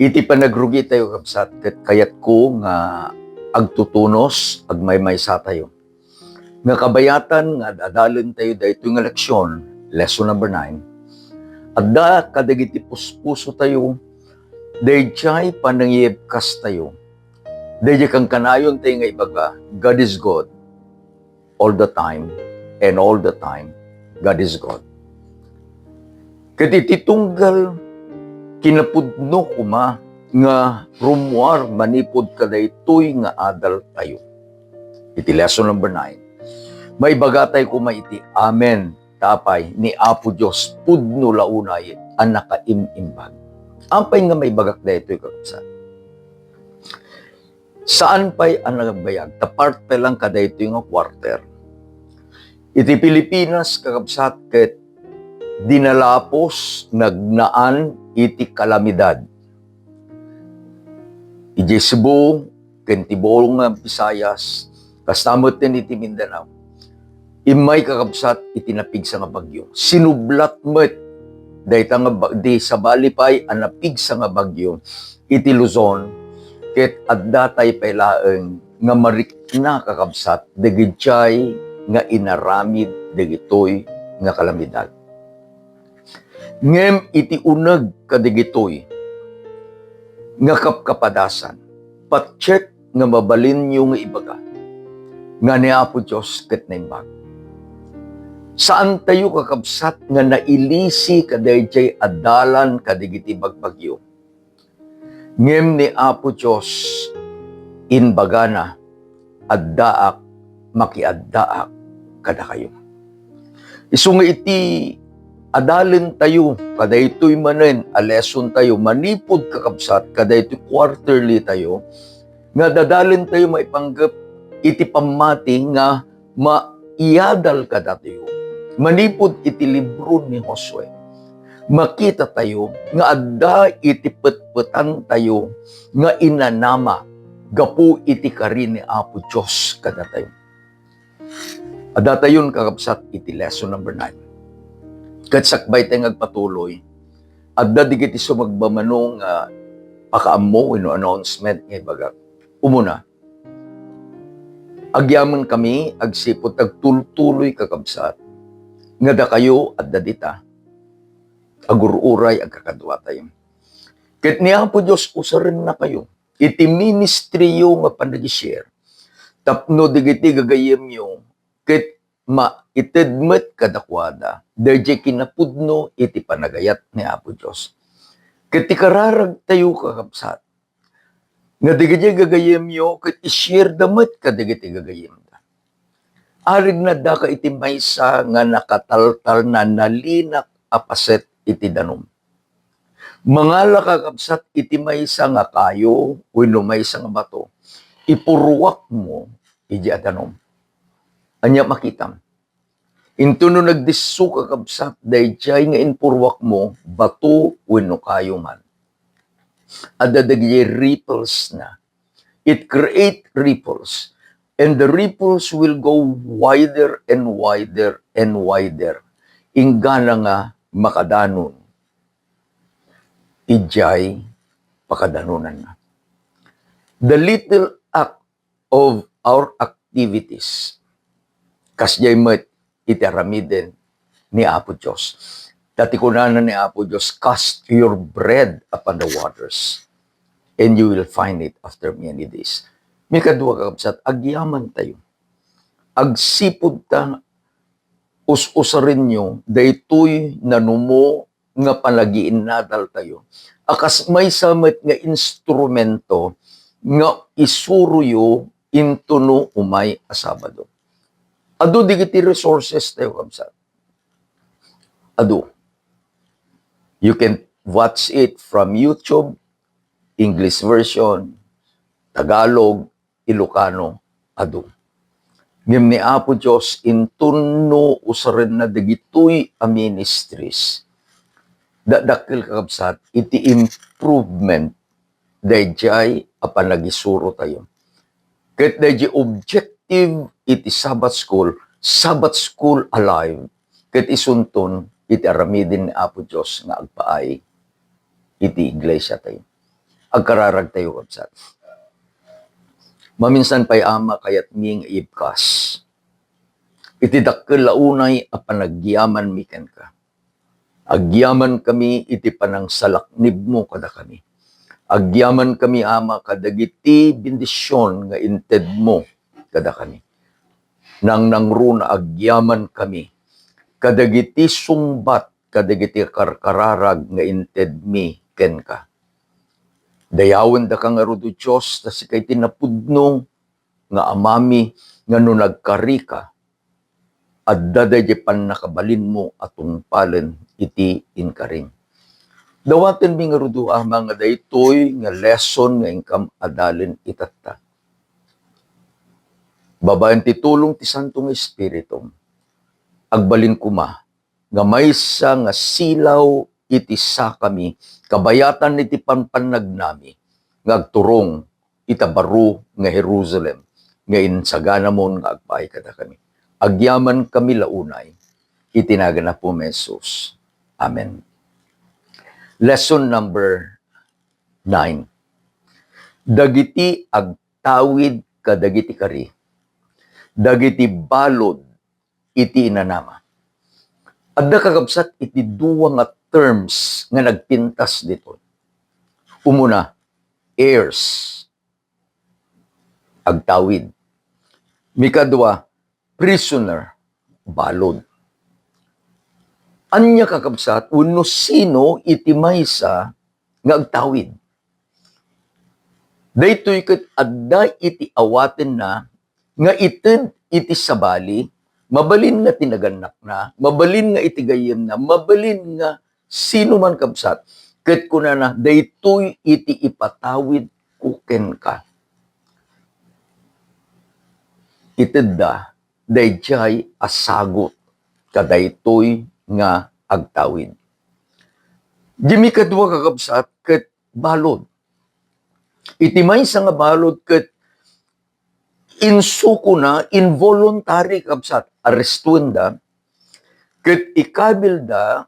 Iti panagrugi tayo kabsat, ket kayat ko nga agtutunos, agmay-maysa tayo. Nga kabayatan nga dadalin tayo dayto nga leksyon, lesson number 9. Adda kadagiti puspuso tayo, dayjay panangiyebkas tayo. Dayjay kang kanayon tayo nga ibaga, God is God all the time, and all the time, God is God. Ket iti tunggal kinapudno kuma nga rumwar manipod kadaytoy nga adal tayo. Iti lesson number 9. May bagatay kuma iti amen tapay ni Apo Dios pudno launay ang nakaimimbag. Ampay nga may bagak daytoy kakabsat. Saan pa'y ang nagbayag? Tapart pa lang kadaytoy nga quarter. Iti Pilipinas kakabsat ket dinalapos nagnaan iti kalamidad. Iti Cebu, kentibol nga Visayas, kastamot din iti Mindanao. Imay kakabsat iti napigsa nga bagyo. Sinublat met dayta nga di sa balipay ang napigsa nga bagyo iti Luzon ket adda tay paylaeng nga marikna kakabsat dagitoy nga inaramid dagitoy nga kalamidad. Ngem iti uneg kadigitoy nga kapkapadasan, patcheck nga mabalin nyo nga ibaga, nga ni Apo Diyos ket naimbag. Saan tayo kakabsat nga nailisi kadayjay adalan kadigiti bagbagyo? Ngem ni Apo Diyos inbagana addaak makiaddaak kada kayo. Isu nga iti adalin tayo, kadaytoy manen, a lesson tayo, manipod kakabsat, kadaytoy quarterly tayo, nga dadalin tayo maipanggap, iti pamati nga maiyadal kada tayo. Manipod iti libro ni Josue. Makita tayo, nga adda iti petpetan tayo, nga inanama, gapu iti karin ni Apo Diyos kada tayo. Adda tayon kakabsat, iti lesson number 9. Kat sakbay tayo nagpatuloy, adda digiti sumagbamanong pakaammo, announcement nga ibaga. Umuna, agyaman kami, agsipot, agtultuloy kakabsat, nga da kayo, adda dita, agururay, agkakadwa tayo. Kat niya po Diyos, usarin na kayo, iti ministriyo nga panag-share, tapno digiti gagayem nyo, kat itedmet kadakwada, dayjay kinapudno iti panagayat ni Apo Diyos. Ket ikararag tayo kakabsat, nga digiti gagayem yo, ket ishare damet kadigiti gagayem da. Arig na da ka iti maysa nga nakataltal na nalinak apaset iti danom. Mangala kakabsat iti maysa nga kayo, wenno maysa nga bato, ipurwak mo iti danom. Anya makitam. Into no nagdisu kakabsat, dayjay nga inpurwak mo, bato wenno kayo man. Adadagye ripples na. It create ripples. And the ripples will go wider and wider and wider. Ingana nga makadanon. Ijay pakadanunan na. The little act of our activities kasjay met itaramiden ni Apo Diyos. Dati kunanan ni Apo Diyos, cast your bread upon the waters, and you will find it after many days. May kadwa kakabsat, agyaman tayo. Agsipod ta, us-usarin nyo, daytoy nanumo nga palagiin nadal tayo. Akas may samet nga instrumento nga isuruyo into no umay asabado. Ado digiti resources tayo kabsat. Ado. You can watch it from YouTube, English version, Tagalog, Ilocano, ado. Ngem ni Apo Diyos, intunno usarin na digitoy a ministries. Dadakil kakabsat, iti improvement dayjay apan nagisuro tayo. Ket dayjay objective iti Sabbath School alive, ket isunton iti aramidin ni Apo Diyos nga agpaay iti iglesia tayo. agkararag tayo kabsat. Maminsan pa'y ama kayat ming ibkas. Iti dakkel launay a panagyaman miken ka. Agyaman kami iti panang salaknib mo kada kami. Agyaman kami ama kadagiti bendisyon nga inted mo kada kami. Nang nangruna agyaman kami kadagiti sumbat kadagiti karkararag nga inted mi ken ka. Dayawen da kang arudo Diyos, ta si kay tinapudnong nga amami nga no nagkari ka, at daday pan nakabalin mo atong palen iti inkaring. Dawaten mi nga arudo mga daytoy nga lesson nga ingkam adalin itatta. Babaen ti tulong ti Santong Espiritu, agbalin kuma, nga maysa nga silaw iti sa kami, kabayatan iti panpanag nami, ngagturong itabaro nga Jerusalem, nga insagana mon nga agpay kada kami. Agyaman kami launay, itinaga na po Jesus. Amen. Lesson number 9. Dagiti agtawid kadagiti kari, dagiti balod iti inanama. Adda kakabsat iti duwa nga terms nga nagpintas dito. Umuna, heirs, agtawid. Mikadwa, prisoner, balod. Anya kakabsat, uno sino iti maysa nga agtawid. Daytoy ket adda iti awaten na nga ited iti sabali, mabalin nga tinaganak na, mabalin nga itigayem na, mabalin nga sino man kabsat, ket kuna na, daytoy iti ipatawid kuken ka. Ited da, dayjay asagot, kadaytoy nga agtawid. Jimi kadwa kakabsat, ket balod. Iti maysa nga balod, ket insuko na, involuntary kabsat, arestuenda, ket ikabilda,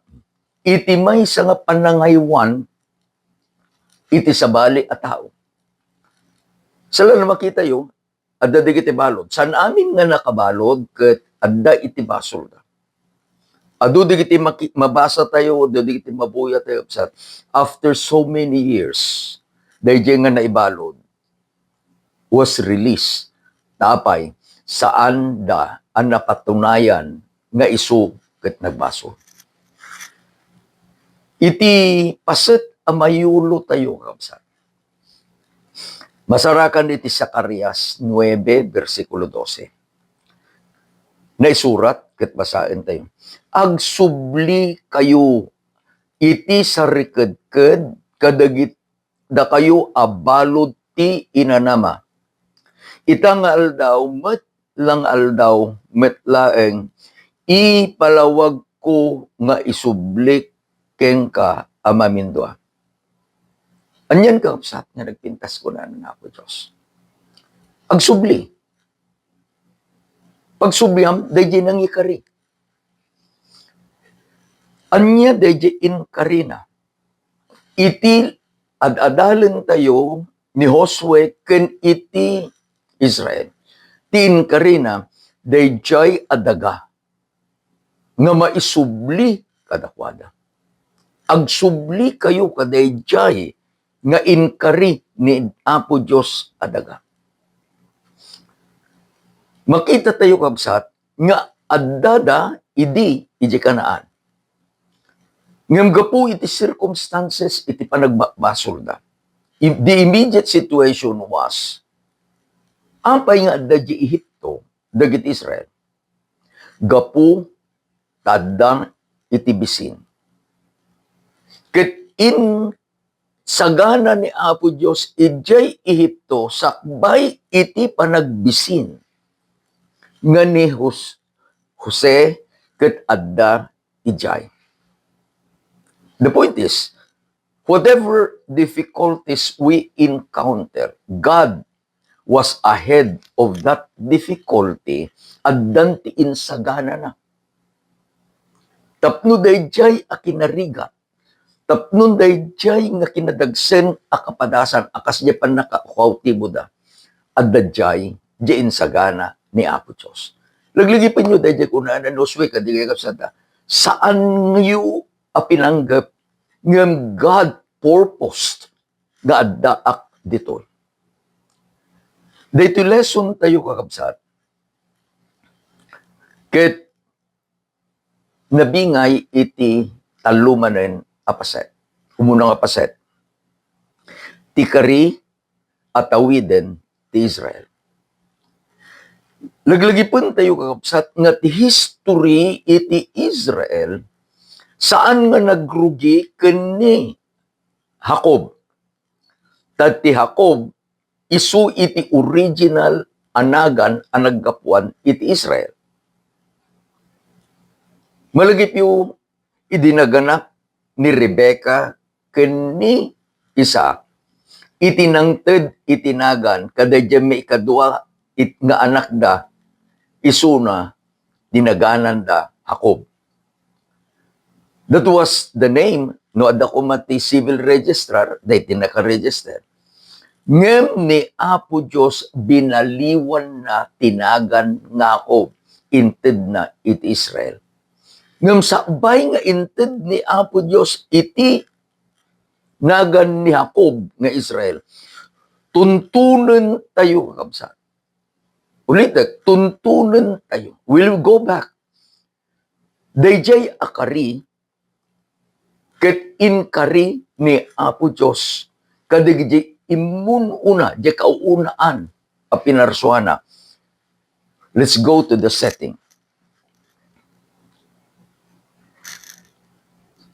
iti maysa nga panangaywan, iti sabali a tao. Sala na makita yo, adda digiti balod. San amin nga nakabalod, ket adda iti basol da. Adu digiti mabasa tayo, adu digiti mabuya tayo, kabsat, after so many years, dayjay nga naibalod, was released. Tapay, saan da ang napatunayan nga isu ket nagbaso. Iti paset a mayulo tayo kabsat. Masarakan iti Zacarias 9, versikulo 12. Naisurat, ket basaen tayo. Agsubli kayo iti sariked-ked kadagit da kayo abalod ti inanama. Itang aldaw, met lang aldaw, met laeng, ipalawag ko nga isublik ken ka amamindwa. Anyan ka, kapsat, nga nagpintas ko na po Diyos. Agsubli. Pagsubliam, dayjay nang ikari. Anya dayjay inkarina. Iti ad-adalen tayo ni Josue ken iti Israel. Tin karina, dayjay adaga nga maisubli kadakwada. Agsubli kayo kadayjay nga inkari ni Apo Diyos adaga. Makita tayo kabsat nga addada idi Kanaan. Ngam gapu iti circumstances iti panagbasol da. The immediate situation was ampay nga adda di Ehipto, dagiti Israel. Gapu, tadang iti bisin. Ket in sagana ni Apo Diyos, ijay Ehipto, sakbay iti panagbisin. Nga ni Jose, ket adda ijay. The point is, whatever difficulties we encounter, God was ahead of that difficulty at danti insagana na. Tapno dayjay a kinarigat Tapnon dayjay nga kinadagsen a kapadasan akas di pa nakaukaw tibo da. Adda jay diin sagana ni Apo Diyos. Laglagi pa nyo dayjay kunaan na noswe kadigay kapsada. Saan nyo pinanggap ngam God purposed nga addaak dito. Dito lesson tayo kakabsat. Ket nabingay iti talumanen apaset. Umunang apaset. Tikari at awiden ti Israel. Laglagi pun tayo kakabsat nga ti history iti Israel saan nga nagrugi kani Jacob. Tad ti Jacob isu iti original anagan ang naggapuan iti Israel. Malagip yung idinaganak ni Rebecca kani Isaac. Itinangted itinagan kadadya may ikadua nga anak da isuna dinaganan da Jacob. That was the name no adda ko mati civil registrar day tinaka-register. Ngem ni Apo Diyos binaliwan na tinagan nga Jacob inted na iti Israel. Ngem sabay nga inted ni Apo Diyos iti nagan ni Jacob nga Israel. Tuntunan tayo kakabsat. Ulit, tuntunan tayo. We'll go back. Dayjay akari ket inkari ni Apo Diyos kadigdi imun una, di kaunaan a pinarsuana. Let's go to the setting.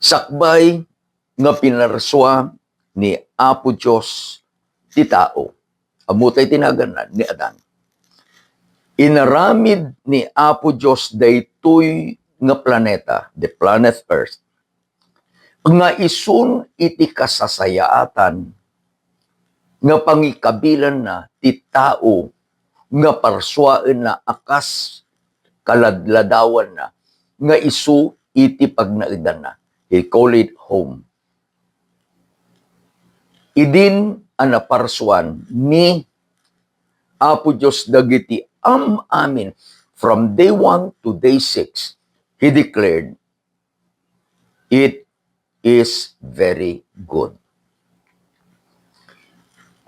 Sakbay nga pinarsua ni Apo Diyos ti tao. Amutay tinagan ni Adan. Inaramid ni Apo Diyos daytoy nga planeta, the planet Earth, nga isun iti kasasayaatan nga pangikabilan na ti tao nga parsuaen na akas kaladladawan na nga isu iti pagnaidan na. He call it home. Idin ana parsuan ni Apo Diyos dagiti amin from day 1 to day 6. He declared, it is very good.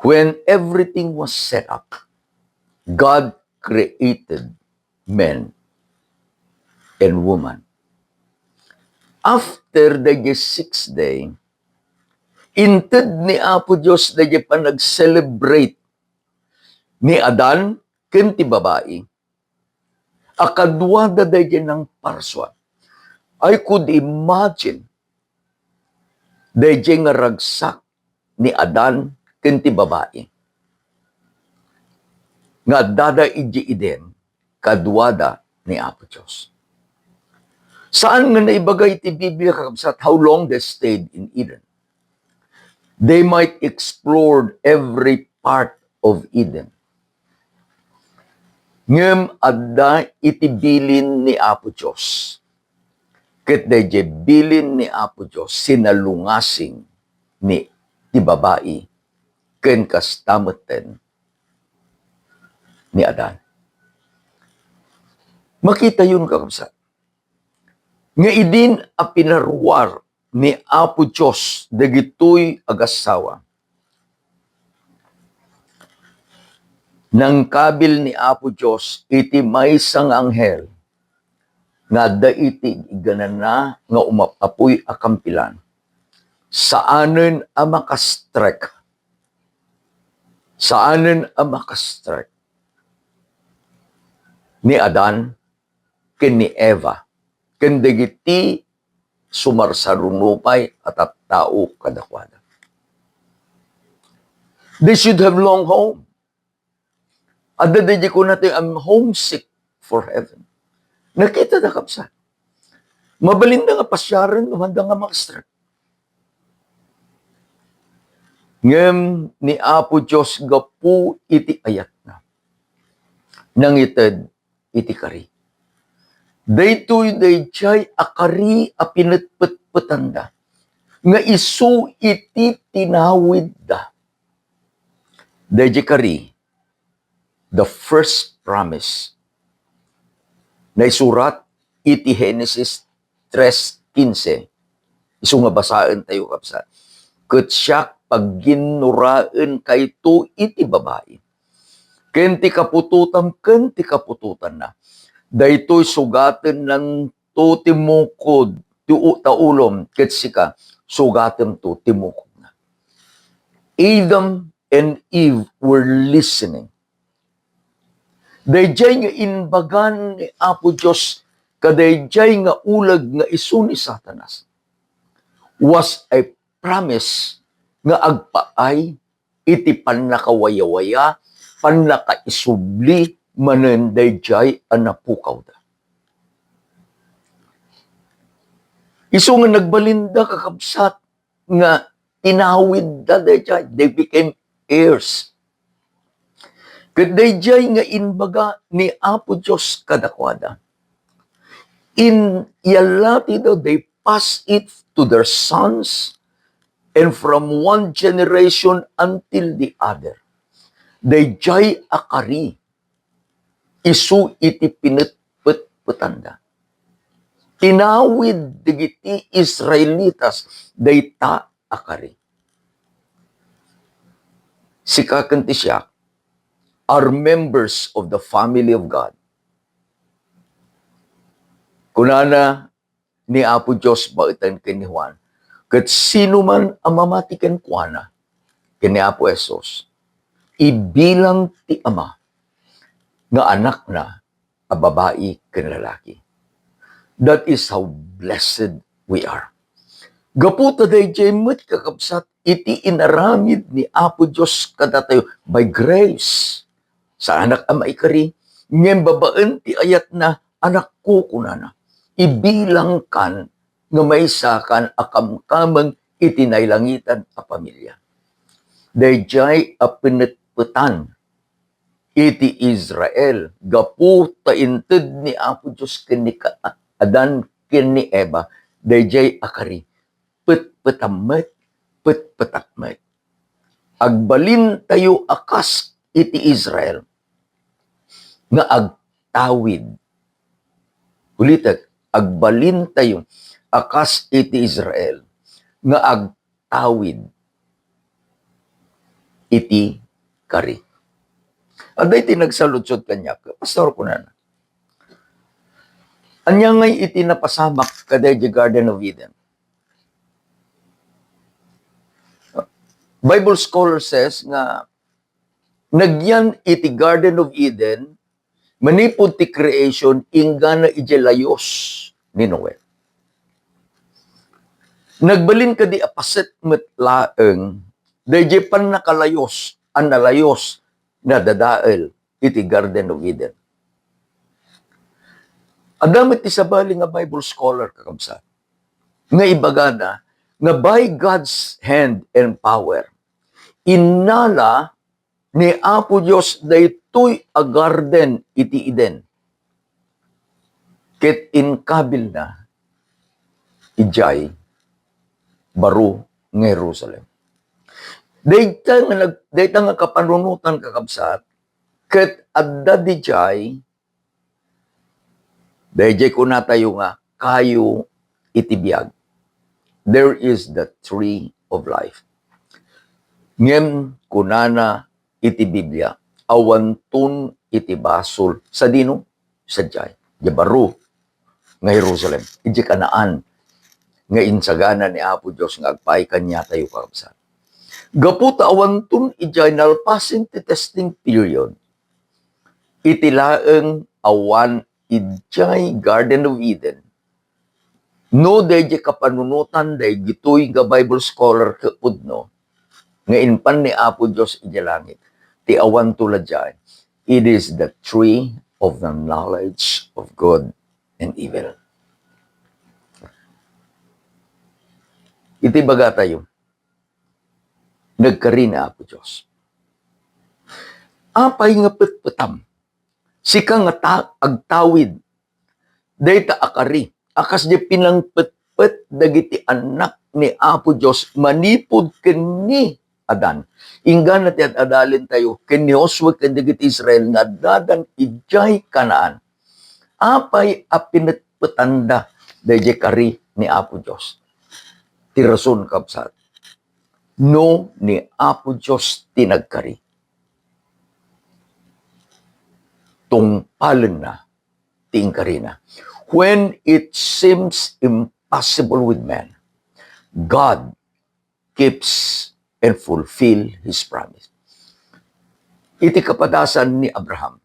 When everything was set up, God created men and woman. After the 6th day, inted ni Apo Diyos na pa nag-celebrate ni Adan ken ti babae. Akadwa da ng parswa. I could imagine dayjay nga ragsak ni Adan ken ti babae. Nga dada iji iden kadwada ni Apo Diyos. Saan nga naibagay ti Biblia kakabsat how long they stayed in Eden? They might explore every part of Eden. Ngem adda iti bilin ni Apo Diyos. Ket dayjay bilin ni Apo Diyos sinalungasing ni ti babae ken kastameten ni Adan. Makita yun kakabsat. Nga idin a pinarwar ni Apo Diyos dagitoy agasawa. Nang kabil ni Apo Diyos iti maysang anghel nga daiti iganan na nga umapapoy akampilan. Saanen a makastrek. Saanen a makastrek ni Adan ken ni Eva ken dagiti sumarsarunupay at tao kadakwada. They should have long home. Adda di ko natin, I'm homesick for heaven. Nakita na kapsa. Mabalinda nga pasyaran, umanda nga makastrek. Ngem ni Apo Diyos gapu iti ayat na. Nangited iti kari. Daytoy dayjay akari a pinatpatpatanda. nga isu iti tinawid da. Dayjay kari, the first promise na isurat iti Genesis 3:15. Isu nga basaan tayo kapsa. Ket siya pagginuraan kayto iti babae. Ken ti kapututan na. Daytoy sugaten ng to timukod ti taulom ket sika sugaten to timukod na. Adam and Eve were listening. Dayjay nga inbagan ni Apo Diyos kadayjay nga ulag nga isu ni Satanas was a promise nga agpaay iti pannakawayawaya, pannakaisubli manen dayjay anapukaw da. Isu nga nagbalinda kakabsat nga tinawid da dayjay, they became heirs. Ket dayjay nga inbaga ni Apo Diyos kadakwada. In yalati daw, they pass it to their sons, and from one generation until the other. Dayjay akari, isu iti pinetpetanda. Tinawid digiti Israelitas, dayta akari. Sikakanti siya, are members of the family of God. Kunana ni Apo Diyos baitan kini Juan, ket sino man ang mamatiken kuana, kini Apo Esos, ibilang ti ama, nga anak na, a babae ken lalaki. That is how blessed we are. Gaputa dayjay met kakabsat, iti inaramid ni Apo Diyos kadatayo by grace. Sa anak ama ikari, ngem babaan ti ayat na anak ko kunana. Ibilang kan nga may sakan akamkamang itinaylangitan a pamilya. Dayjay a pinetpetan iti Israel. Gapu tainted ni Apo Diyos kini Adan kini Eva. Dayjay akari. Petpetamet, petpetakmet. Agbalin tayo akas iti Israel. Nga agtawid. Ulitat, agbalin tayo akas iti Israel. Nga agtawid iti kari. Aday tinagsalutsod kanya, pastor ko na. Anya ngay iti napasamak kaday di Garden of Eden. Bible scholar says nga nagyan iti Garden of Eden manipod ti creation ingana iti layos ni Noe. Nagbalin ka di apaset met laeng dayjay pan nakalayos an nalayos na dadael iti Garden of Eden. Adamit ti sabali nga Bible scholar kakabsat nga ibagana nga by God's hand and power inala ni Apo Diyos daytoy a garden iti Eden. Ket inkabil na ijay baro ng Jerusalem. Dayta nga kapanunutan kakabsat ket adda dijay dayjay kuna tayo nga kayo iti biag. There is the tree of life. Ngem kunana iti Biblia, awantun iti basol sa dino, sa jay, jabaro nga Jerusalem, iti Kanaan, nga insagana ni Apo Diyos nga agpay kanya tayo kakabsat. Gaputa awantun ijay nalpasin ti testing period, iti laeng awan ijay Garden of Eden, no dayjay kapanunutan day gitoy nga Bible scholar kaudno, nga inpan ni Apo Diyos iti langit. Ti awan tulad dyan, it is the tree of the knowledge of good and evil. Iti baga tayo, nagkari na Apo Diyos. Apay nga petpetam, sika nga agtawid, dayta akari, akas di pinang dapat dagiti anak ni Apo Diyos manipod kini Adan. Inggan na tiyan adalin tayo, ken ni Joshua ken dagiti Israel nga dadan ijay Kanaan. Apay apinatpatanda dayjay kari ni Apo Diyos. Tirason kabsat. No ni Apo Diyos tinagkari. Tungpalan na, tingkari na. When it seems impossible with man, God keeps and fulfill His promise. Iti kapadasan ni Abraham,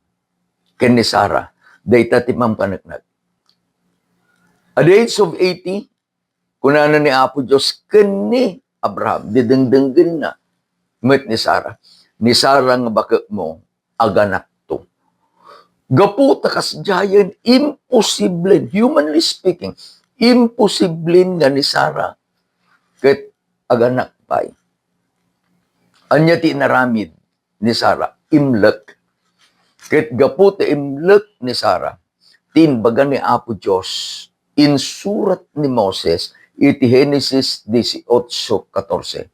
ken ni Sarah, dayta timang panagnag. At the age of 80, kunana ni Apo Diyos, ken ni Abraham, didengdenggin na, met ni Sarah. Ni Sarah nga baka mo, aganak to. Gapu takas jayan, imposible, humanly speaking, imposible nga ni Sarah, ket aganak pay. Anya ti naramid ni Sarah, imlek. Ket gapu ta imlek ni Sarah, tinbaga ni Apo Diyos, in surat ni Moses, iti Genesis 18:14.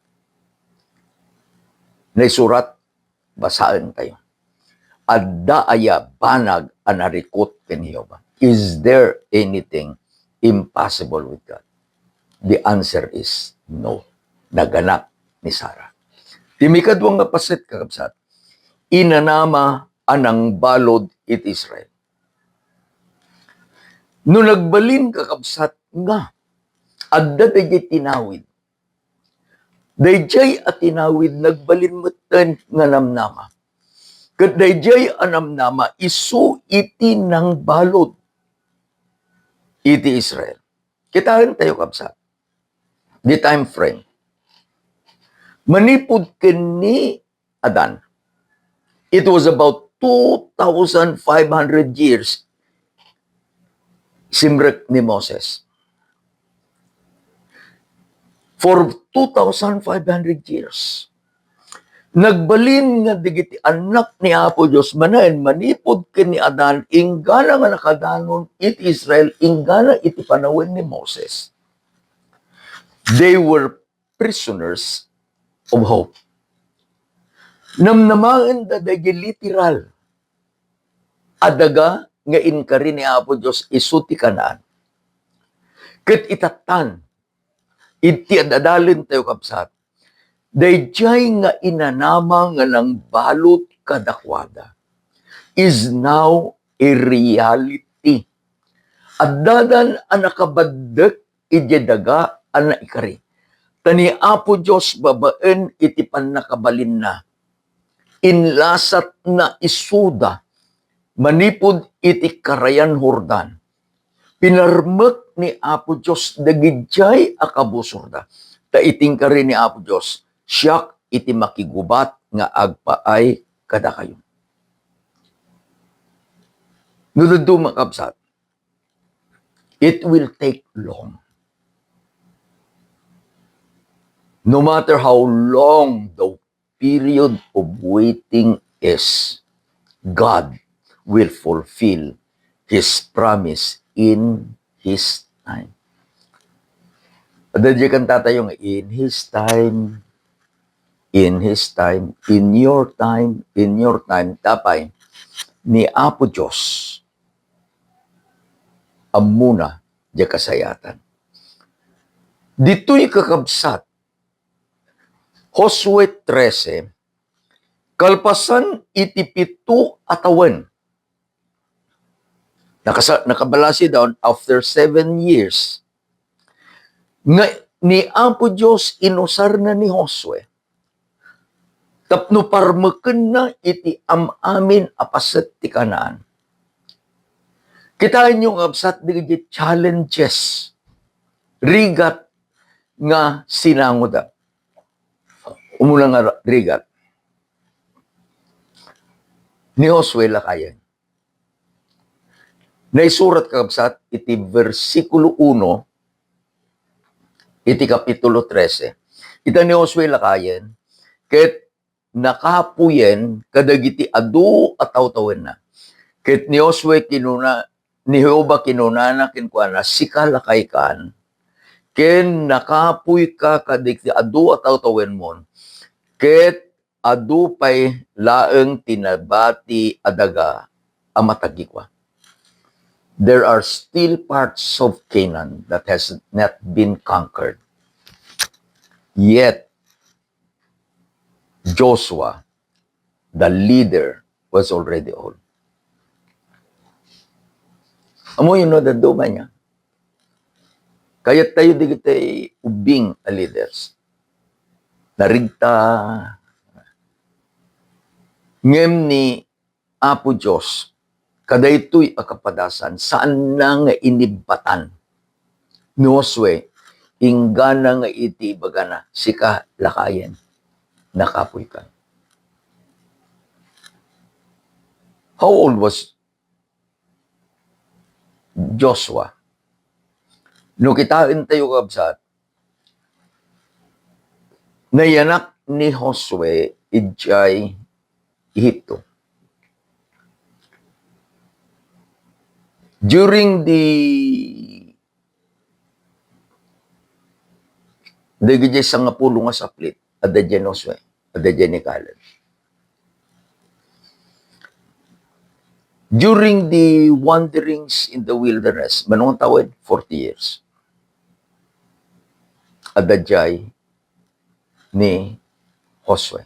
Na surat, basaan tayo. Adda aya banag anarikot ken Jehova. Is there anything impossible with God? The answer is no. Naganak ni Sarah. Timikadwang nga paset kakabsat. Inanama anang balod it Israel. No nagbalin kakabsat nga, adda dayjay tinawid. Dayjay at tinawid nagbalin matan nga namnama. Ket dayjay anamnama isu iti nang balod iti Israel. Kitahan tayo kabsat. The time frame. Manipod kini Adan. It was about 2,500 years simrek ni Moses. For 2,500 years. Nagbalin nga digiti anak ni Apo Diyos manaen manipod kini Adan ingana nga nakadanon iti Israel ingana iti panawin ni Moses. They were prisoners of hope. Namnamaen da dagiti literal adaga nga inkari ni Apo Diyos isuti Kanaan. Ket itatan iti adadalin tayo kapsat. Dayjay nga inanama nga nang balot kadakwada is now a reality. Addadan ang nakabaddak iti daga ang naikari. Tani Apo Diyos babaen iti panakabalin na. Inlasat na isuda manipod iti karayan Hordan. Pinarmek ni Apo Diyos dagidjay akabusurda. Ta iting kari ni Apo Diyos siyak iti makigubat nga agpaay kada kayo. Nududu makabsat. It will take long. No matter how long the period of waiting is, God will fulfill His promise in His time. Adadya kanta tayo nga, in His time, in His time, in your time, tapay, ni Apo Diyos, amuna, diya kasayatan. Dito'y kakabsat, Josue 13, kalpasan iti 7 atawan. Nakabalasi daw after 7 years. Nga ni Apo Diyos inusar na ni Josue. Tapno parmeken na iti amin apaset ti Kanaan. Kitain yung absat di challenges. Rigat nga sinangoda. Umula nga rigat. Ni Josue lakayan. Naisurat kakabsat iti versikulo 1, iti kapitulo 13. Ita ni Josue lakayan, ket nakapuyen kadagiti adu at tawtawen na. Ket ni Josue kinuna, ni Jehova kinunana kinkwana, sika lakay kan, ken nakapoy ka kadik adu at tawen mo, ket adu pay laeng tinabati adaga amatagikwa. There are still parts of Canaan that has not been conquered. Yet, Joshua, the leader, was already old. Amo yun no, daduma niya. Kaya tayo di kita ubing a leaders. Narigta ngem ni Apo Diyos, kadaytoy akapadasan, saan na nga inibatan ni Josue, ingana nga iti bagana, sika lakayen, nakapoy ka. How old was Joshua? No kitain tayo kabsat, nayanak ni Josue, ijay Ehipto. During the gijay sangapulo nga saplit, ada dyan Josue, ada dyan ni Caleb. During the wanderings in the wilderness, manong tawid? 40 years. Ada dyan ni Josue.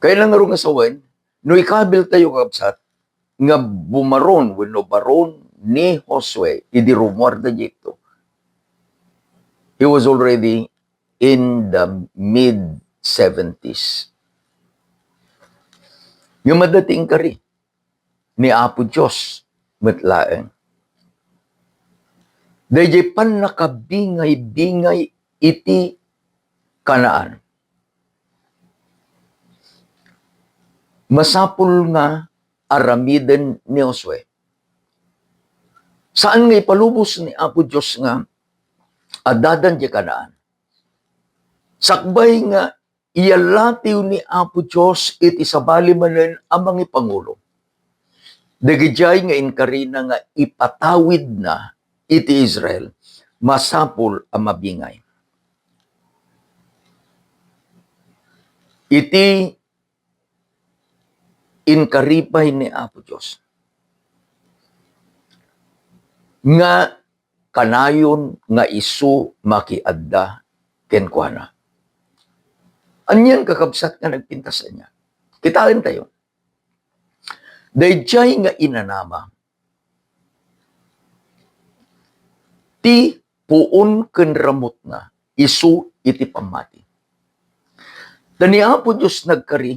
Kaya lang nga rin asawan, no ikabil tayo kapsat, nga bumaron, no baron ni Josue, idi rumor da Egypto. He was already in the mid-70s. Yung madating kari ni Apo Diyos, matlaeng. Dahil pan nakabingay-bingay iti Kanaan. Masapul nga aramiden ni Josue. Saan nga ipalubos ni Apo Diyos nga adadan di Kanaan? Sakbay nga iyalatiw ni Apo Diyos iti sabali manen amang ipangulo. Dagijay nga inkarina nga ipatawid na iti Israel, masapul ang mabingay. Iti inkaripay ni Apo Diyos nga kanayon nga isu makiadda kenkwana. Anyan kakabsat nga nagpintasan niya. Kitain tayo. Dayjay nga inanama ti puon ken ramot na isu iti pamati. Dani Apo Diyos nagkari,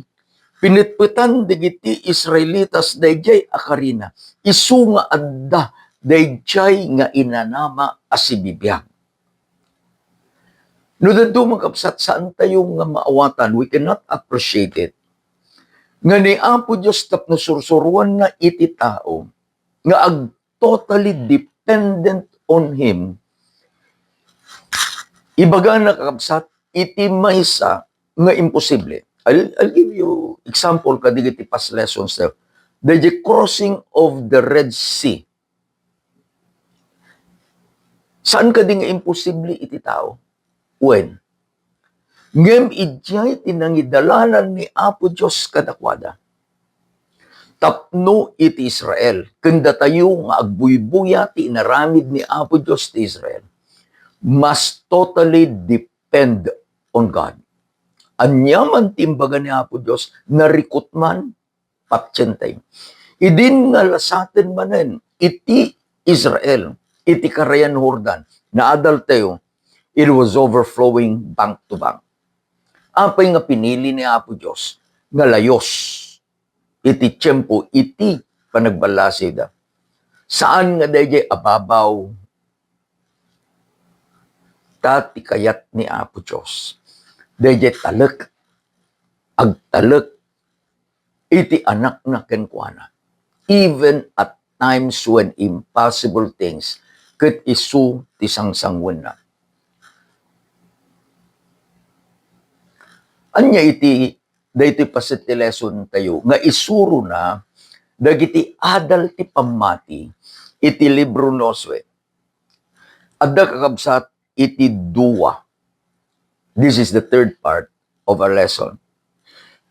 pinitpitan digiti Israelitas dayjay akarina, isu nga adda dayjay nga inanama asibibiyag. No dado magkapsat saan tayo nga maawatan, we cannot appreciate it. Nga ni Apo Diyos tapno sursuruan na iti tao, nga ag totally dependent on Him, ibaga na kakapsat, iti maysa nga imposible. I'll give you example kadigiti past lessons there. The crossing of the Red Sea. Saan ka di nga imposible iti tao? When? Ngem ijay tinangidalanan ni Apo Diyos kadakwada. Tapno iti Israel. Kanda tayo nga agbuybuya ti inaramid ni Apo Diyos ti Israel. Must totally depend on God. Anyaman timbaga ni Apo Diyos, narikot man, patsyentay. Idin nga lasatin manen, iti Israel, iti Karayan Jordan, naadal tayo, it was overflowing bank to bank. Apay nga pinili ni Apo Diyos, nga layos, iti tiyempo, iti panagbalasida. Saan nga dayjay ababaw, tati kayat ni Apo Diyos. Dayjay talek, agtalek, iti anak na kenkwana. Even at times when impossible things ket isu ti sangsangwen na. Anya iti daytoy paset ti lesson tayo nga isuro na dagiti adal ti pamati iti libro Josue. Adda kakabsat iti duwa. This is the third part of our lesson.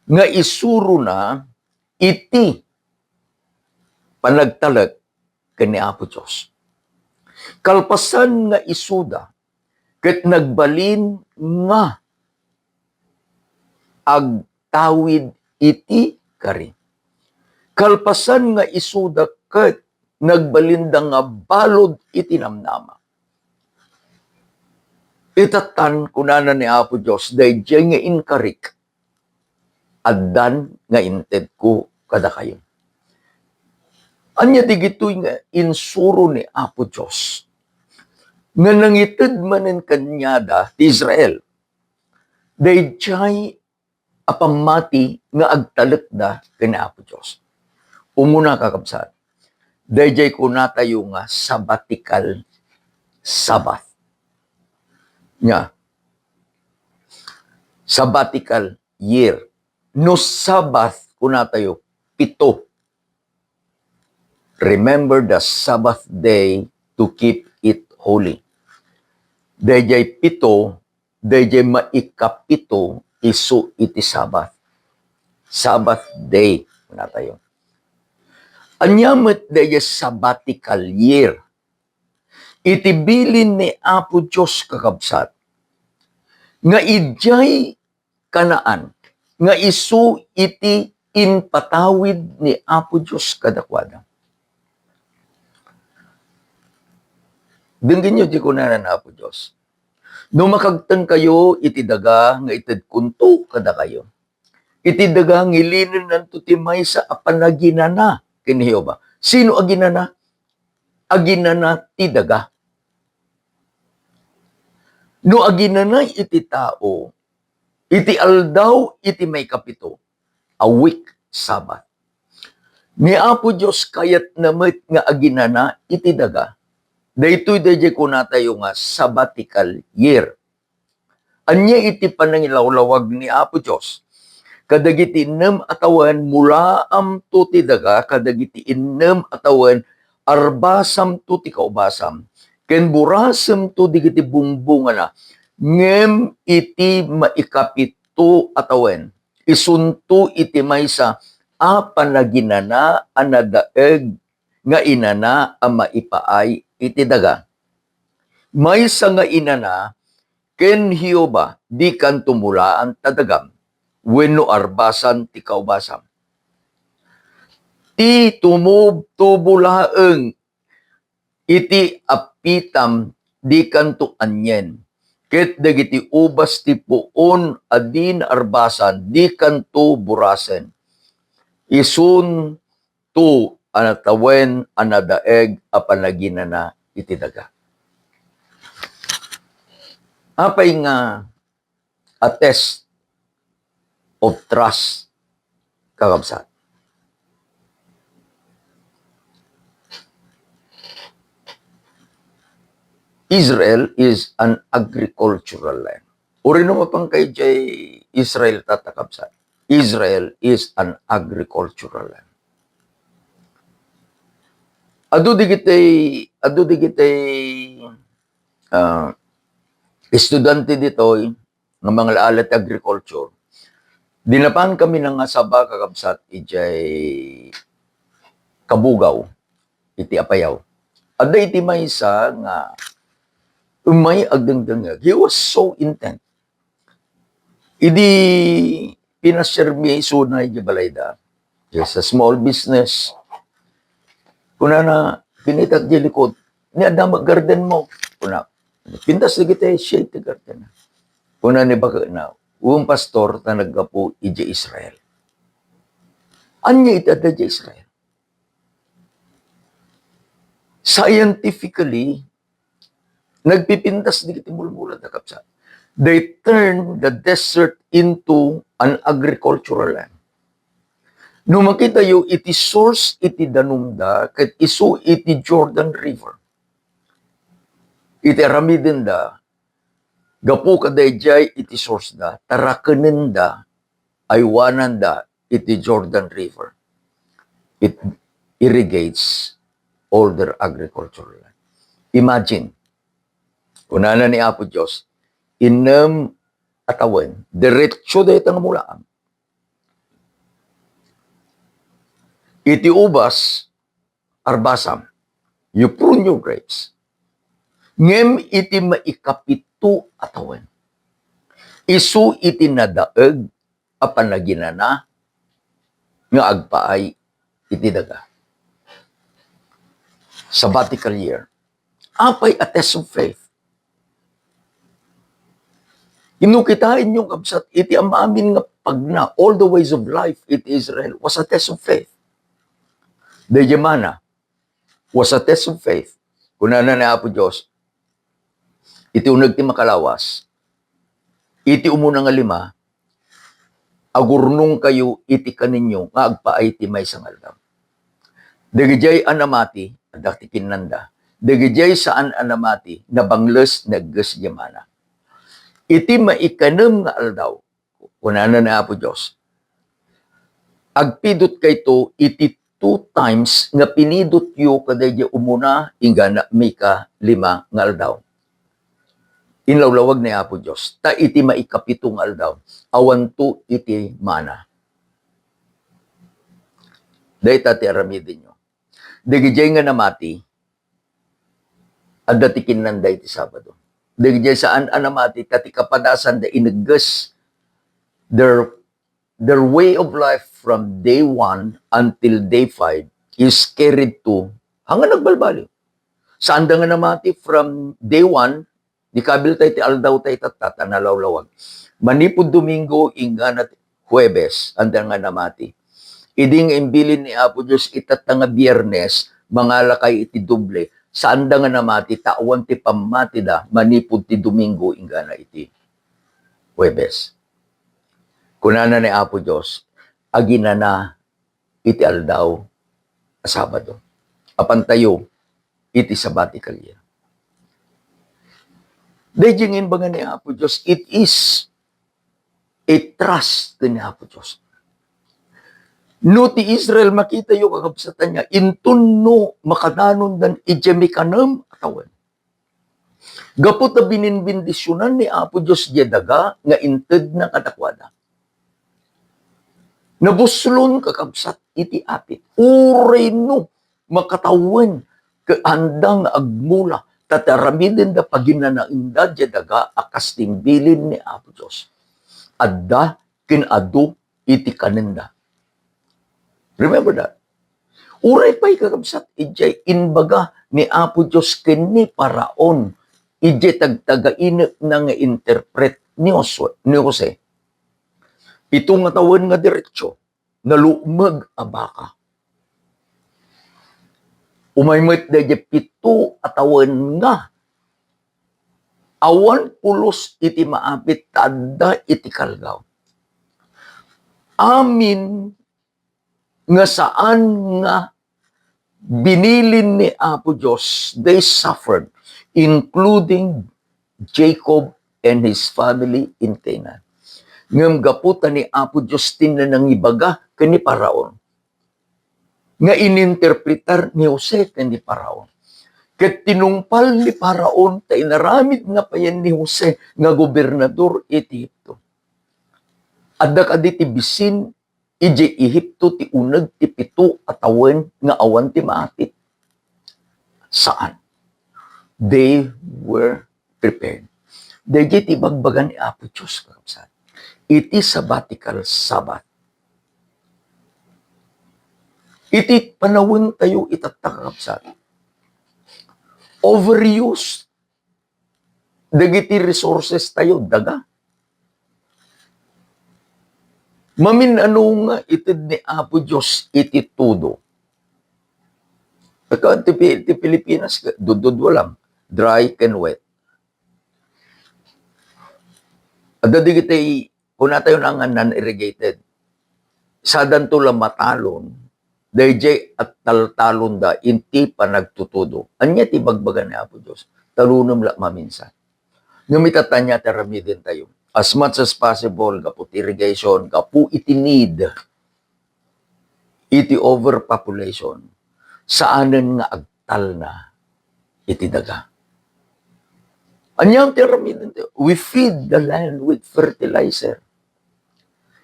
Nga isuro na iti panagtalag kani Apo Diyos. Kalpasan nga isuda, ket nagbalin nga agtawid iti kari. Kalpasan nga isuda, ket nagbalinda nga balod iti namnama. Itatan kunana ni Apo Diyos, dayjay nga inkarik, addan nga inted ko kada kayo. Anya digitoy nga insuro ni Apo Diyos, nga nangited manen kanyada ti Israel, dayjay apamati nga agtalek da kani Apo Diyos. Umuna kakabsat, dayjay kunatayo nga sabbatical Sabbath. Nga, sabbatical year. No Sabbath kunatayo, 7. Remember the Sabbath day to keep it holy. Dayjay 7, dayjay maikapito isu iti Sabbath. Sabbath day kunatayo. Anyamet dayjay sabbatical year. Itibilin ni Apo Diyos kakabsat, nga idjay kanaan, nga isu iti inpatawid ni Apo Diyos kadakwada. Dinggin nyo di kunanan Apo Diyos. No makagtang kayo, iti daga nga ited kunto kada kayo. Iti daga ngilinin ng tutimay sa apanaginana kini Jehova. Sino aginana? Aginana ti daga. No aginanay iti tao, iti aldaw, iti may kapito, a week Sabbath. Ni Apo Diyos kayat namit nga aginana iti daga, daytoy dayjay kunatayo nga sabbatical year. Anya iti panangilawlawag ni Apo Diyos, kadagiti 6 atawan mula amto ti daga, kadagiti 6 atawan arbasam to ti kaubasam. Ken burasem to digiti bungbunga na, ngem iti maikapito atawen, isunto iti maysa a panaginana anadaeg nga inana a maipaay iti daga. Maysa nga inana, ken Jehova di kan tumulaan tadagam, wenno arbasan ti kaubasam. Ti tumubtubulaeng iti apitam di kanto anyen, ket dagiti ubas ti puon adin arbasan di kanto burasen. Isun to anatawen anadaeg apanaginana iti daga. Apay nga a test of trust kakabsat. Israel is an agricultural land. Uri no mapang kay jay Israel tatakabsat. Israel is an agricultural land. Adu di kitay estudyante ditoy ng mga laalat agriculture. Dinapan kami ng asaba kakabsat ijay Kabugaw, iti Apayaw. Ada iti maysa nga umay agdangdangag. He was so intent. Idi pinasirmi sunay di balayda. Yes, a small business. Kuna na pinitat di likod, ni adama garden mo. Kuna, pintas di kita shade ti garden. Kuna ni baka na, pastor na naggapo iji Israel. Anya itada di Israel? Scientifically, nagpipintas di kiti mulmulan na kapsat. They turn the desert into an agricultural land. No makita yo, iti source iti Danumda, ket isu iti Jordan River. Iti aramidin da, gapu kadayjay iti source da, tarakanin da, aywanan da, iti Jordan River. It irrigates all their agricultural land. Imagine, Kunana ni Apo Diyos, inam atawan, diretso dahi tang mulaan. Iti ubas, arbasam, you prune your grapes. Ngem iti maikapito atawan. Isu iti nadaeg, apan naginana, nga agpaay iti daga. Sabbatical year. Apay a test of faith. Inukitain yung kabsat, iti amamin nga pagna, all the ways of life, iti Israel, was a test of faith. The Yemana was a test of faith. Kunana na Apo Diyos, iti unag ti makalawas, iti umuna nga 5, agurnong kayo iti kaninyo, nga agpaay ti may sangalgam. Dagijay anamati, adakti kinanda, dagijay saan anamati, nabangles nagges Yemana. Iti maikanam nga aldaw, kunana na Apo Diyos, agpidot kayto iti 2 times nga pinidot yu kadayja umuna ingana mika 5 nga aldaw. Inlawlawag ni Apo Diyos, ta iti maikapitong aldaw, awan to iti mana. Dahi tati aramidin nyo. Dagijay nga namati, adatikin nanday ti Sabado. Dagijay saan anamati, kati kapadasan da inaggas their way of life from day 1 until day 5 is carried to hanggang nagbalbali. Saan da nga namati from day 1, di kabil tayo ti aldaw tayo tatata nalawlawag. Manipod Domingo inganat Huwebes, anda nga namati. Iding imbilin ni Apo Diyos itata nga Biyernes, mangalakay iti doble. Saan da nga namati, tawan ti pamati da, manipod ti Domingo ingana iti Huwebes. Kunana ni Apo Diyos, aginana iti aldaw a Sabado. Apan tayo, iti sabbatical year. Dayjingin ba nga ni Apo Diyos, it is a trust ni Apo Diyos. No ti Israel makita yung kakabsatan niya, intun no makadanon dan ijemikanam atawan. Gapot na bininbindisyonan ni Apo Diyos daga nga inted na kadakwada. Nabuslon kakabsat iti apit. Uray no makatawan kaandang agmula tataramidin da paginanainda daga akas timbilin ni Apo Diyos. Adda kinadu iti kanenda. Remember that? Uray pa'y kakabsat ijay inbaga ni Apo Diyos kini paraon ijay tagtagainit na nga interpret ni Jose. Itong nga tawan nga diretsyo, nalumag abaka. Umaymit da di pito atawan nga. Awan pulos iti maapit tada iti kalgaw. Amin nga saan nga binilin ni Apo Diyos, they suffered, including Jacob and his family in Canaan. Ngam gaputan ni Apo Diyos tinanang ibaga kani Paraon. Nga ininterpretar ni Jose kani Paraon. Ket tinungpal ni Paraon ta inaramid nga payan ni Jose nga gobernador iti Ehipto. Adda kaditi bisin iji Ehipto ti uneg ti 7 atawan nga awan ti maapit. Saan? They were prepared. Dayjay ti bagbagan ni Apo Diyos kakabsat. Iti sabbatical Sabbath. Iti panawin tayo itatakapsat. Overuse. Dagiti resources tayo, daga. Mamin ano nga itid ni Apo Diyos iti tudo. Pagka ti Pilipinas, dudod walang. Dry and wet. Ada digiti kung tayo na nga non-irrigated, sa danto lang matalon, dayjay at taltalon da, inti pa nagtutudo. Anya ti bagbagan ni Apo Diyos, talunam la maminsan. Numitatan niya taramidin tayo. As much as possible, kaput irrigation, kapu iti need, iti overpopulation, saanan nga agtal na iti daga. Anyang tiramid, we feed the land with fertilizer.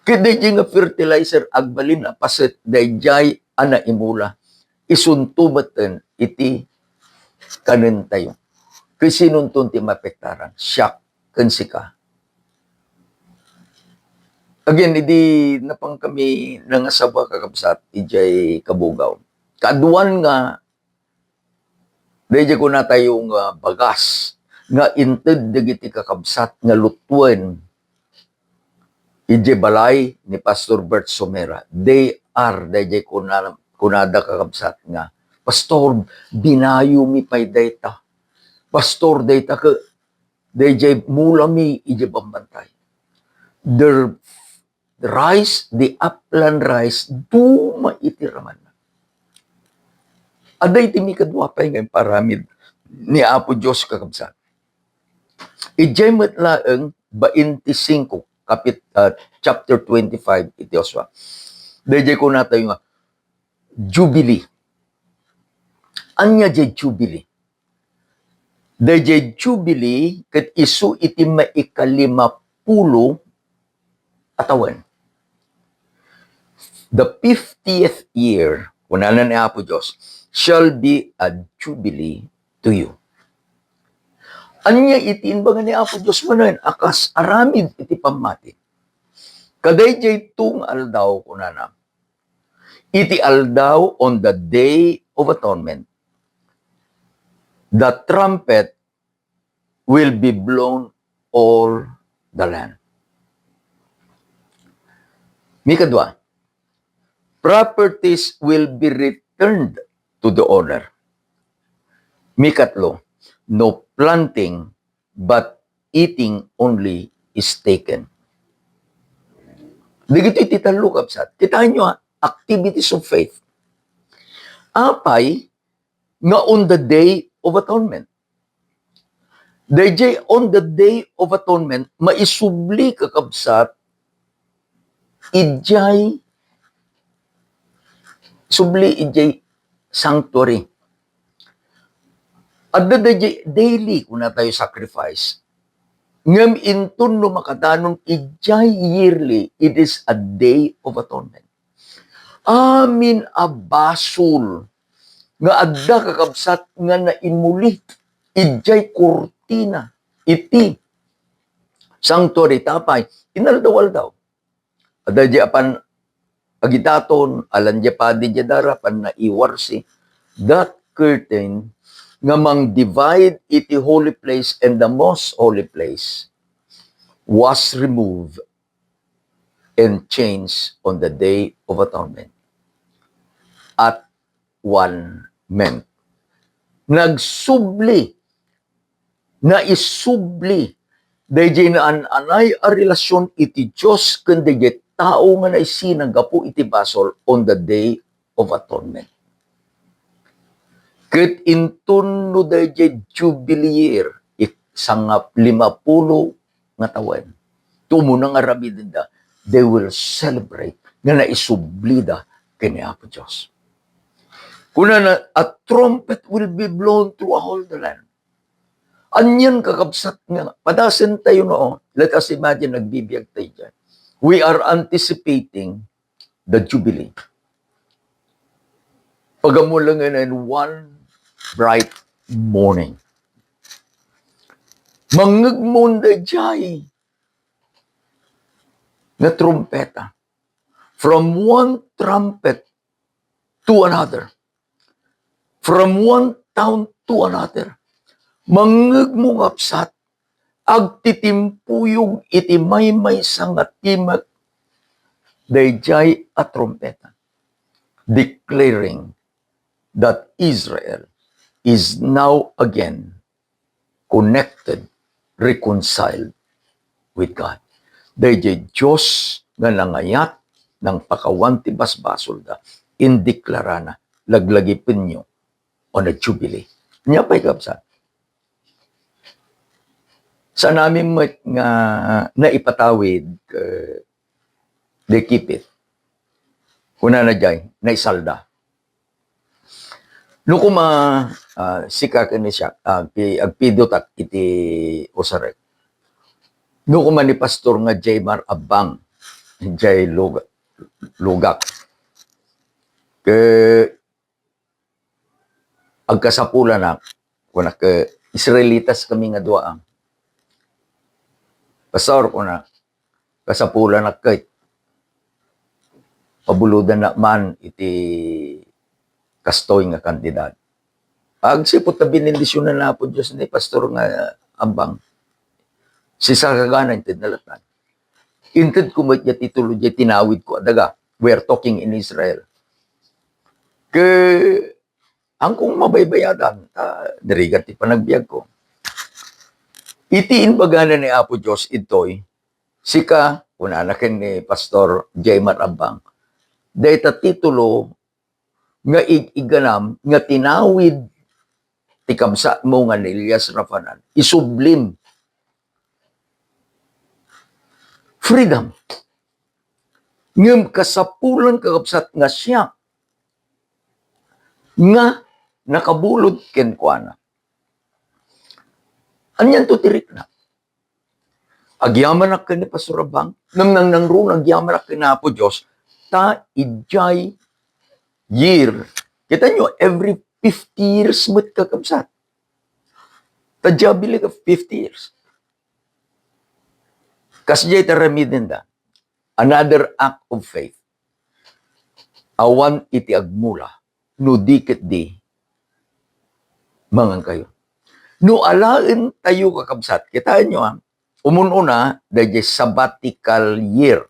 Kaya nga fertilizer agbalin na paset dayjay ana imula. Isuntumatan iti kanin tayo. Kaya sinuntun ti mapektaran. Siyak kensika. Again, hindi na pang kami nangasawa kakabsat, ijay kabugaw. Kaduan nga, dahil ko na tayong bagas, nga inted dagiti kakabsat nga lutuan, ijay balay ni Pastor Bert Somera. They are, dahil ko na kunada kakabsat nga, Pastor, binayo mi pay data. Pastor, data ka, dahil mula mi ijay bambantay. The rice, the upland rice, duma itiraman. Aday timi kadwapay ngayon paramid ni Apo Diyos kakabsat. Ijay matlaang 25, chapter 25, iti Oswa. Dayjay ko na tayo nga, Jubilee. Anya jay Jubilee? Dayjay Jubilee, kat isu iti maikalimapulo atawan. The 50th year, kunalan ni Apo Diyos, shall be a jubilee to you. Anya itin ba ni Apo Diyos manan, akas aramid iti pamati. Kaday jay tung aldaw kunana. Iti aldaw on the day of atonement, the trumpet will be blown all the land. Mikadwa, properties will be returned to the owner. Mikatlo, no planting but eating only is taken. Digito ititalo kapsat. Kitaan nyo activities of faith. Apay, nga on the day of atonement. Dayjay on the day of atonement, maisubli kakabsat, ijay sanctuary. At the daily kuna tayo sacrifice. Ngam intun no makadanon ijay yearly, it is a day of atonement. Amin abasul nga adda kakabsat nga naimulit ijay kurtina iti sanctuary tapay inaldaw-aldaw. Adda di apan agitaton, alan di pa di dara, pan naiwarsi, that curtain nga mang divide iti holy place and the most holy place was removed and changed on the day of atonement. At one meant. Nagsubli, naisubli, dayjay na anay a relasyon iti Diyos kundi tao nga naisinang gapu iti basol on the day of atonement. Ket intun no dayjay jubilee year, sangap 50 nga tawen. Tumunang aramidin da, they will celebrate nga naisublida kini Apo Diyos. Kuna na, a trumpet will be blown through all the land. Anyan kakabsat nga, padasin tayo no, let us imagine nagbibiyag tayo dyan. We are anticipating the Jubilee. Pagamulangan in one bright morning. Mangagmunda jay na trumpeta. From one trumpet to another. From one town to another. Mangagmungapsat agtitimpuyog iti maymay sangatimat dayjay a trumpeta, declaring that Israel is now again connected, reconciled with God. Dayjay Diyos nga nangayat ng pakawan ti basbasol da, indeklara na laglagipin nyo on a jubilee. Nya pa'y kapsat. Sa namin nga naipatawid de kipit. Kuna na jay, naisalda. No kuma sika kani siya, agpidotak iti usarek. No kuma ni pastor nga Jaymar Abang, Jay Lugak. Ke agkasapula na, kuna ke Israelitas kami nga duaang. Pastor ko na, kasapula na kay pabuludan na man iti kastoy nga kandidat. Agsipot na binindisyon na po Diyos ni pastor nga Abang. Si Sagagana inted nalatan. Inted ko mat titulo di tinawid ko adaga. We're talking in Israel. Ke angkong mabaybayadan, dirigat ti panagbiag ko. Itiin bagana ni Apo Diyos ito'y, sika, unanakin ni Pastor Jaymar Abang, dahil titulo nga iganam, nga tinawid ti kabsat mo nga ni Elias Rafanan, isublim. Freedom. Ngam kasapulan kakabsat nga siya, nga nakabulod kenkwana. Anyan to tirik na. Agyaman na ni Pastor Abang, nang runa, agyaman na na po Diyos, ta ijay year. Kita nyo, every 50 years mo't kakabsat. Ta jabili ka 50 years. Kasjay taramidin da, another act of faith. Awan iti agmula, no dikit di, mangang kayo. No alain tayo kakabsat, kita nyo umununa, dahil sabbatical year.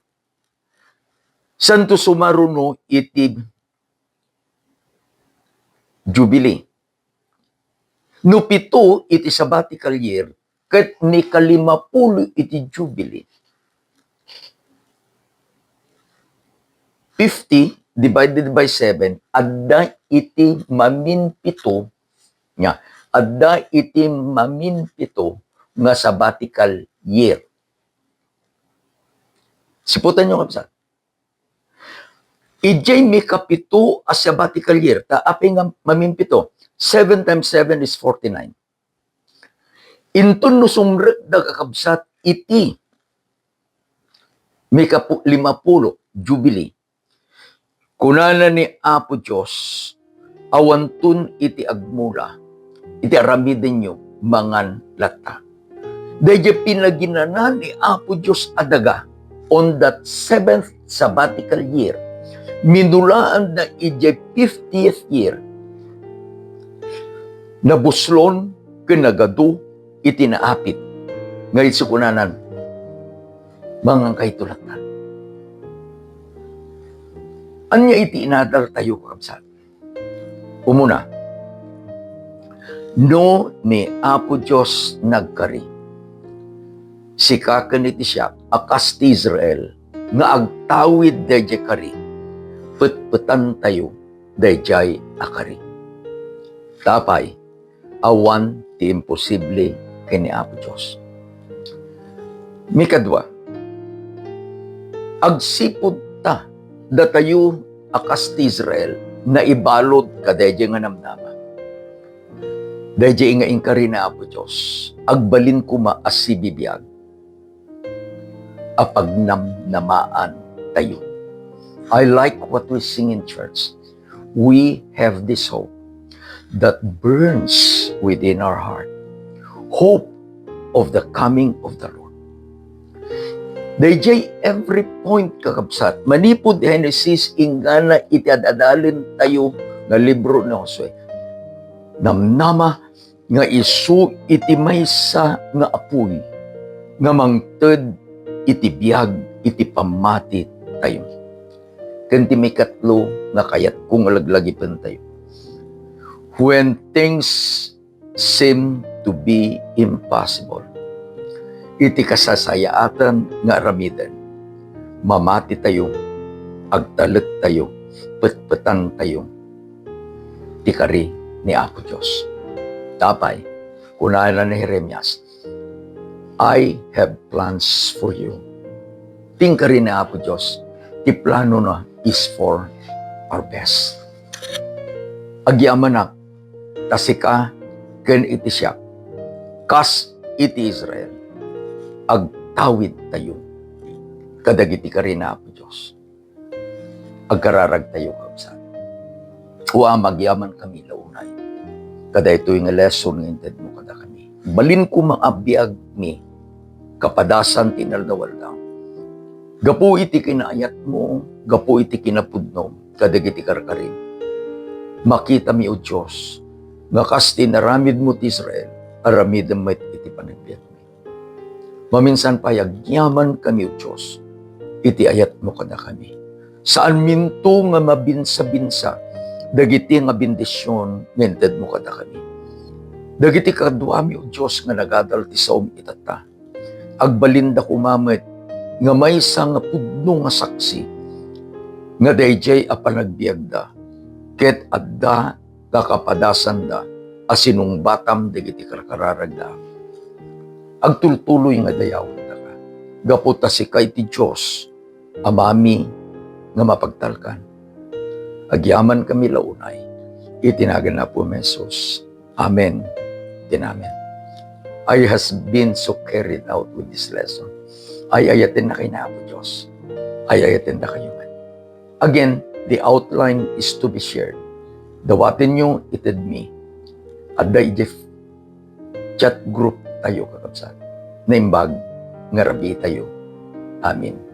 Santo sumaruno iti Jubilee. No pito iti sabbatical year, kat ni kalimapulo iti Jubilee. 50 divided by 7, adda iti maminpito nya. Adda iti maminpito nga sabbatical year. Siputan nyo kapsat. Ijay may kapito a sabbatical year. Ta api nga maminpito. 7 times 7 is 49. Intun no sumrek da kakabsat iti may 50 Jubilee. Kunana ni Apo Diyos, awantun iti agmula, iti aramidin nyo, mangan lata. Dahil pinaginanan ni Apo Diyos adaga, on that 7th sabbatical year, minulaan na iti 50th year, nabuslon, kinagado, iti naapit. Ngayon sa kunanan, mangang kahitulatan. Anya iti inadal tayo kakabsat. Umuna, no ni Apo Diyos nagkari. Sikakan iti siya, akas ti Israel, nga agtawid dayjay kari, petpetan tayo dayjay akari. Tapay, awan ti imposible kini Apo Diyos. Mikadwa, agsipod ta, datayo akas ti Israel na ibalod kadayjay nga namnama. Dayjay nga ingkari na Apo Diyos, agbalin kuma asibibiyag, apagnamnamaan tayo. I like what we sing in church. We have this hope that burns within our heart. Hope of the coming of the Lord. Dayjay every point kakabsat. Manipod Genesis ingana iti adadalin tayo nga libro ni Josue. Namnama nga isu iti maysa nga apoy nga mangted iti biag iti pamati tayo. Kanti may katlo nga kayat kung alaglagi tayo. When things seem to be impossible, iti kasasayaatan nga ramidan, mamati tayo, agtalit tayo, petpetan tayo, tikari ni Apo Diyos. Tapay, kunahan ni Jeremias, I have plans for you. Tingkari ni Apo Diyos, ti plano na is for our best. Agyaman na, tasika ken iti siya, kas iti Israel, agtawid tayo, kadagiti ka rin na po Diyos. Agkararag tayo kabsat. Uwa magyaman kami launay. Kada ito'y nga lesson nga inted mo kada kami. Balin ko maabiyag mi, kapadasan tinaldawal lang. Gapu iti kinaayat mo, gapu iti kinapudnom, kadagiti karkarin. Makita mi o Diyos, nga kas tinaramid mo ti Israel, aramid mo iti panagbiag mi. Maminsan pa yagyaman kami o Diyos, iti ayat mo kada kami. Saan minto nga mabinsa-binsa, dagiti nga bendisyon, ngented mo kada kami. Dagiti kaduami o Diyos nga nagadal ti saom itata. Agbalinda kumamit, nga may nga pudno nga saksi, nga dayjay a panagbiagda, ket adda kakapadasan da, asinong batam dagiti karkararagda. Agtultuloy nga dayaw da ka. Gaputa si kay ti Diyos, amami nga mapagtalkan. Agyaman kami launay, itinagan na po Mesos. Amen. Tinamen. I has been so carried out with this lesson. Ay ayatin na kayo na po Diyos. Ay ayatin na kayo man. Again, the outline is to be shared. Dawatin nyo ited me. At the chat group tayo kakabsat. Naimbag, ngarabi tayo. Amen.